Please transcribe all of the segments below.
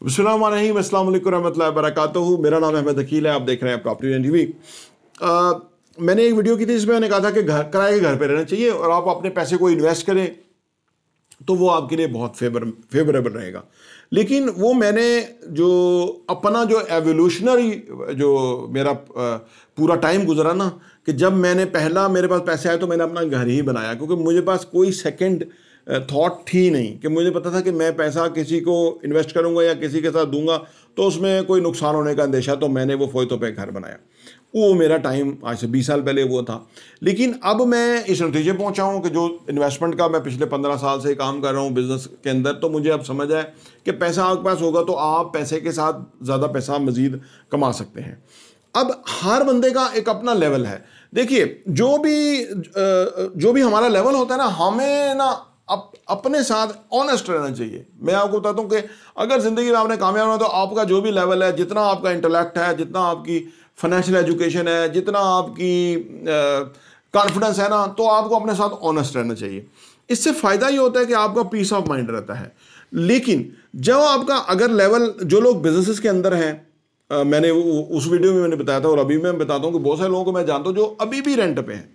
बिस्मिल्लाहिर्रहमानिर्रहीम, अस्सलाम वालेकुम रहमतुल्लाहि व बरकातुहू। मेरा नाम अहमद अकील है, आप देख रहे हैं प्रॉपर्टी एंड टीवी। मैंने एक वीडियो की थी, इसमें मैंने कहा था कि किराए के घर पे रहना चाहिए और आप अपने पैसे को इन्वेस्ट करें तो वो आपके लिए बहुत फेवरेबल रहेगा। लेकिन वो मैंने जो अपना जो एवोल्यूशनरी जो मेरा पूरा टाइम गुजरा ना, कि जब मैंने पहला मेरे पास पैसे आए तो मैंने अपना घर ही बनाया, क्योंकि मुझे पास कोई सेकंड थॉट थी नहीं। कि मुझे पता था कि मैं पैसा किसी को इन्वेस्ट करूंगा या किसी के साथ दूंगा तो उसमें कोई नुकसान होने का अंदेशा, तो मैंने वो फ़ोयतों पे घर बनाया। वो मेरा टाइम आज से 20 साल पहले वो था। लेकिन अब मैं इस नतीजे पहुंचा हूं कि जो इन्वेस्टमेंट का मैं पिछले 15 साल से काम कर रहा हूं बिजनेस के अंदर, तो मुझे अब समझ आया कि पैसा आपके पास होगा तो आप पैसे के साथ ज़्यादा पैसा मज़ीद कमा सकते हैं। अब हर बंदे का एक अपना लेवल है। देखिए, जो भी हमारा लेवल होता है ना, हमें ना अपने साथ ऑनेस्ट रहना चाहिए। मैं आपको बताता हूँ कि अगर ज़िंदगी में आपने कामयाब होना तो आपका जो भी लेवल है, जितना आपका इंटेलेक्ट है, जितना आपकी फाइनेंशियल एजुकेशन है, जितना आपकी कॉन्फिडेंस है ना, तो आपको अपने साथ ऑनेस्ट रहना चाहिए। इससे फ़ायदा ये होता है कि आपका पीस ऑफ माइंड रहता है। लेकिन जब आपका अगर लेवल, जो लोग बिजनेसेस के अंदर हैं, मैंने उस वीडियो में मैंने बताया था और अभी मैं बताता हूँ कि बहुत सारे लोगों को मैं जानता हूँ जो अभी भी रेंट पे हैं।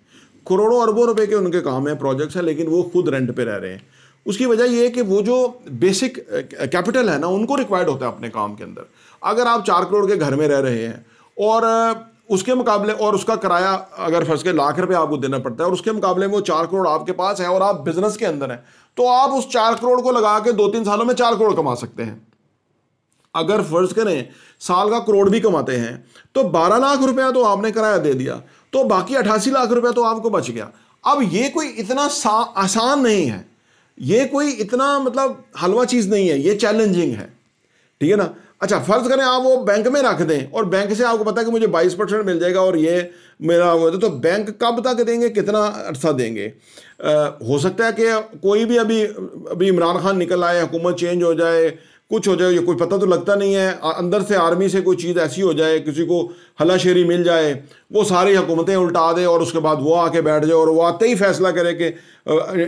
करोड़ों अरबों रुपए के उनके काम है, प्रोजेक्ट्स हैं, लेकिन वो खुद रेंट पे रह रहे हैं। उसकी वजह ये है कि वो जो बेसिक कैपिटल है ना, उनको रिक्वायर्ड होता है अपने काम के अंदर। अगर आप 4 करोड़ के घर में रह रहे हैं और उसके मुकाबले, और उसका किराया अगर फर्ज के लाख रुपए आपको देना पड़ता है, और उसके मुकाबले में वो 4 करोड़ आपके पास है और आप बिजनेस के अंदर हैं, तो आप उस 4 करोड़ को लगा के 2-3 सालों में 4 करोड़ कमा सकते हैं। अगर फर्ज करें साल का करोड़ भी कमाते हैं तो 12 लाख रुपया तो आपने किराया दे दिया, तो बाकी 88 लाख रुपया तो आपको बच गया। अब ये कोई इतना आसान नहीं है, ये कोई इतना मतलब हलवा चीज़ नहीं है, ये चैलेंजिंग है, ठीक है ना। अच्छा, फर्ज करें आप वो बैंक में रख दें और बैंक से आपको पता है कि मुझे 22% मिल जाएगा और ये मेरा वो, तो बैंक कब तक देंगे, कितना अर्सा देंगे। हो सकता है कि कोई भी अभी इमरान खान निकल आए, हुकूमत चेंज हो जाए, कुछ हो जाए, ये कोई पता तो लगता नहीं है, अंदर से आर्मी से कोई चीज़ ऐसी हो जाए, किसी को हलाशेरी मिल जाए, वो सारी हुकूमतें उल्टा दे और उसके बाद वो आके बैठ जाए और वो आते ही फैसला करे कि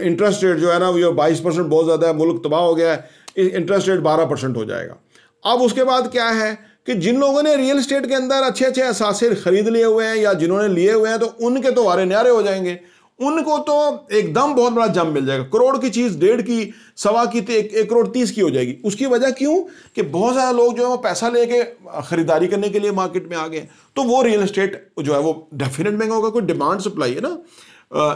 इंटरेस्ट रेट जो है ना, वो 22% बहुत ज़्यादा है, मुल्क तबाह हो गया है, इंटरेस्ट रेट 12% हो जाएगा। अब उसके बाद क्या है कि जिन लोगों ने रियल एस्टेट के अंदर अच्छे अच्छे असासे खरीद लिए हुए हैं या जिन्होंने लिए हुए हैं, तो उनके तो वारे न्यारे हो जाएंगे, उनको तो एकदम बहुत बड़ा जंप मिल जाएगा। करोड़ की चीज़ 1.5 की, 1.25 की, तो 1 करोड़ 30 की हो जाएगी। उसकी वजह क्यों कि बहुत ज़्यादा लोग जो है वो पैसा लेके ख़रीदारी करने के लिए मार्केट में आ गए। तो वो रियल एस्टेट जो है वो डेफिनेट महंगा होगा। कोई डिमांड सप्लाई है ना,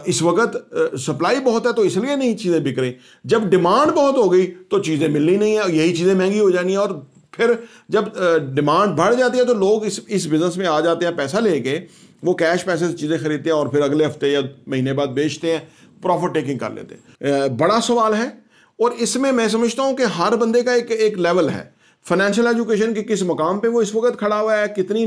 इस वक्त सप्लाई बहुत है तो इसलिए नहीं चीज़ें बिक रही। जब डिमांड बहुत हो गई तो चीज़ें मिलनी नहीं है, यही चीज़ें महंगी हो जानी है। और फिर जब डिमांड बढ़ जाती है तो लोग इस बिज़नेस में आ जाते हैं, पैसा लेके वो कैश पैसे से चीज़ें खरीदते हैं और फिर अगले हफ्ते या महीने बाद बेचते हैं, प्रॉफिट टेकिंग कर लेते हैं। बड़ा सवाल है और इसमें मैं समझता हूँ कि हर बंदे का एक लेवल है। फाइनेंशियल एजुकेशन के किस मकाम पे वो इस वक्त खड़ा हुआ है, कितनी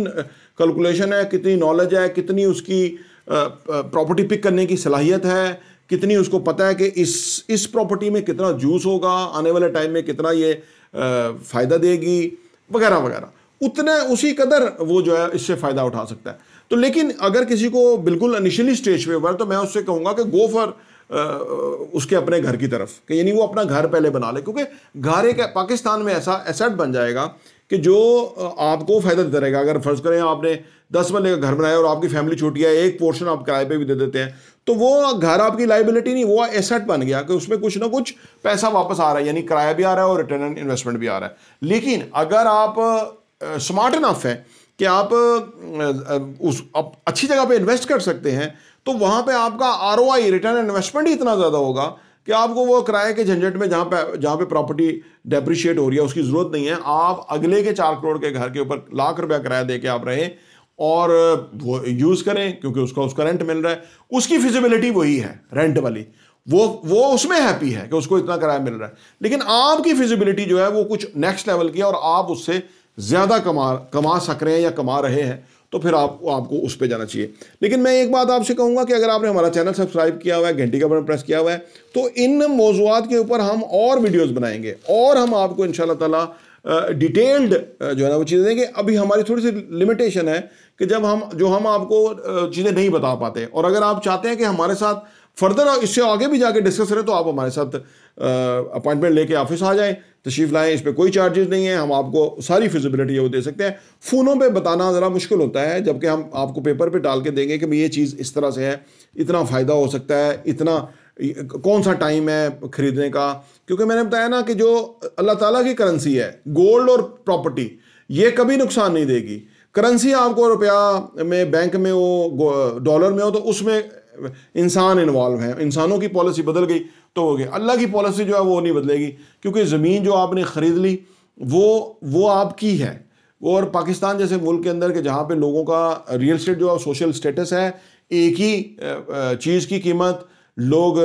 कैलकुलेशन है, कितनी नॉलेज है, कितनी उसकी प्रॉपर्टी पिक करने की सलाहियत है, कितनी उसको पता है कि इस प्रॉपर्टी में कितना जूस होगा, आने वाले टाइम में कितना ये फ़ायदा देगी, वगैरह वगैरह। उतने उसी कदर वो जो है इससे फ़ायदा उठा सकता है। तो लेकिन अगर किसी को बिल्कुल इनिशियली स्टेज पे हुआ तो मैं उससे कहूँगा कि गो फॉर उसके अपने घर की तरफ, कि यानी वो अपना घर पहले बना ले, क्योंकि घर एक पाकिस्तान में ऐसा एसेट बन जाएगा कि जो आपको फ़ायदा देता रहेगा। अगर फर्ज करें आपने 10 मरले का घर बनाया और आपकी फैमिली छोटी है, एक पोर्शन आप किराए पे भी दे देते हैं, तो वो घर आपकी लाइबिलिटी नहीं, वो एसेट बन गया कि उसमें कुछ ना कुछ पैसा वापस आ रहा है, यानी किराया भी आ रहा है और रिटर्न ऑन इन्वेस्टमेंट भी आ रहा है। लेकिन अगर आप स्मार्ट इनफ है कि आप अच्छी जगह पे इन्वेस्ट कर सकते हैं, तो वहाँ पे आपका ROI, रिटर्न ऑन इन्वेस्टमेंट ही इतना ज़्यादा होगा कि आपको वो किराए के झंझट में जहाँ पे प्रॉपर्टी डेप्रिशिएट हो रही है उसकी ज़रूरत नहीं है। आप अगले के 4 करोड़ के घर के ऊपर लाख रुपया किराया दे के आप रहें और वो यूज़ करें, क्योंकि उसका रेंट मिल रहा है, उसकी फिजिबिलिटी वही है रेंट वाली, वो उसमें हैप्पी है कि उसको इतना किराया मिल रहा है। लेकिन आपकी फिजिबिलिटी जो है वो कुछ नेक्स्ट लेवल की है और आप उससे ज़्यादा कमा सक रहे हैं या कमा रहे हैं, तो फिर आपको उस पर जाना चाहिए। लेकिन मैं एक बात आपसे कहूँगा कि अगर आपने हमारा चैनल सब्सक्राइब किया हुआ है, घंटी का बटन प्रेस किया हुआ है, तो इन मौज़ूआत के ऊपर हम और वीडियोस बनाएंगे और हम आपको इंशाल्लाह ताला डिटेल्ड जो है ना वो चीज़ें देंगे। अभी हमारी थोड़ी सी लिमिटेशन है कि हम आपको चीज़ें नहीं बता पाते, और अगर आप चाहते हैं कि हमारे साथ फर्दर इससे आगे भी जाके डिस्कस करें तो आप हमारे साथ अपॉइंटमेंट लेके ऑफिस आ जाएं, तशरीफ लाएं, इस पर कोई चार्जेस नहीं है, हम आपको सारी फिजिबिलिटी वो दे सकते हैं। फ़ोनों पे बताना ज़रा मुश्किल होता है, जबकि हम आपको पेपर पे डाल के देंगे कि ये चीज़ इस तरह से है, इतना फ़ायदा हो सकता है, इतना कौन सा टाइम है ख़रीदने का। क्योंकि मैंने बताया ना कि जो अल्लाह ताला की करेंसी है, गोल्ड और प्रॉपर्टी, ये कभी नुकसान नहीं देगी। करेंसी आपको रुपया में बैंक में हो, डॉलर में हो, तो उसमें इंसान इन्वॉल्व है, इंसानों की पॉलिसी बदल गई तो हो गया। अल्लाह की पॉलिसी जो है वो नहीं बदलेगी, क्योंकि ज़मीन जो आपने ख़रीद ली वो आपकी है। और पाकिस्तान जैसे मुल्क के अंदर के जहाँ पे लोगों का रियल स्टेट जो है सोशल स्टेटस है, एक ही चीज़ की कीमत लोग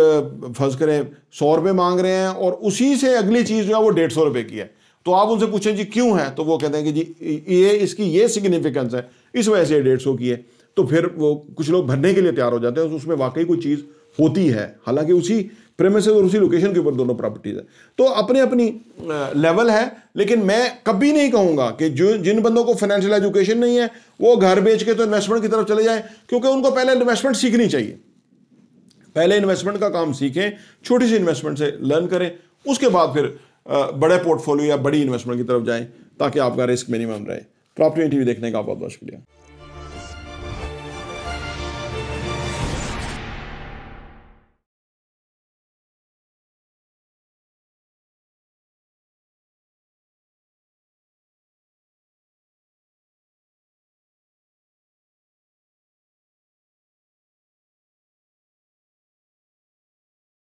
फर्ज करें 100 रुपये मांग रहे हैं और उसी से अगली चीज़ जो है वो 150 रुपये की है। तो आप उनसे पूछें जी क्यों है, तो वो कहते हैं कि जी ये इसकी ये सिग्निफिकेंस है, इस वजह से 150 की है। तो फिर वो कुछ लोग भरने के लिए तैयार हो जाते हैं, तो उसमें वाकई कोई चीज़ होती है, हालांकि उसी प्रेमिसेस और उसी लोकेशन के ऊपर दोनों प्रॉपर्टीज है। तो अपनी अपनी लेवल है, लेकिन मैं कभी नहीं कहूँगा कि जो जिन बंदों को फाइनेंशियल एजुकेशन नहीं है वो घर बेच के तो इन्वेस्टमेंट की तरफ चले जाएं, क्योंकि उनको पहले इन्वेस्टमेंट सीखनी चाहिए। पहले इन्वेस्टमेंट का काम सीखें, छोटी सी इन्वेस्टमेंट से लर्न करें, उसके बाद फिर बड़े पोर्टफोलियो या बड़ी इन्वेस्टमेंट की तरफ जाएं, ताकि आपका रिस्क मिनिमम रहे। प्रॉपर्टी टीवी देखने का बहुत बहुत शुक्रिया।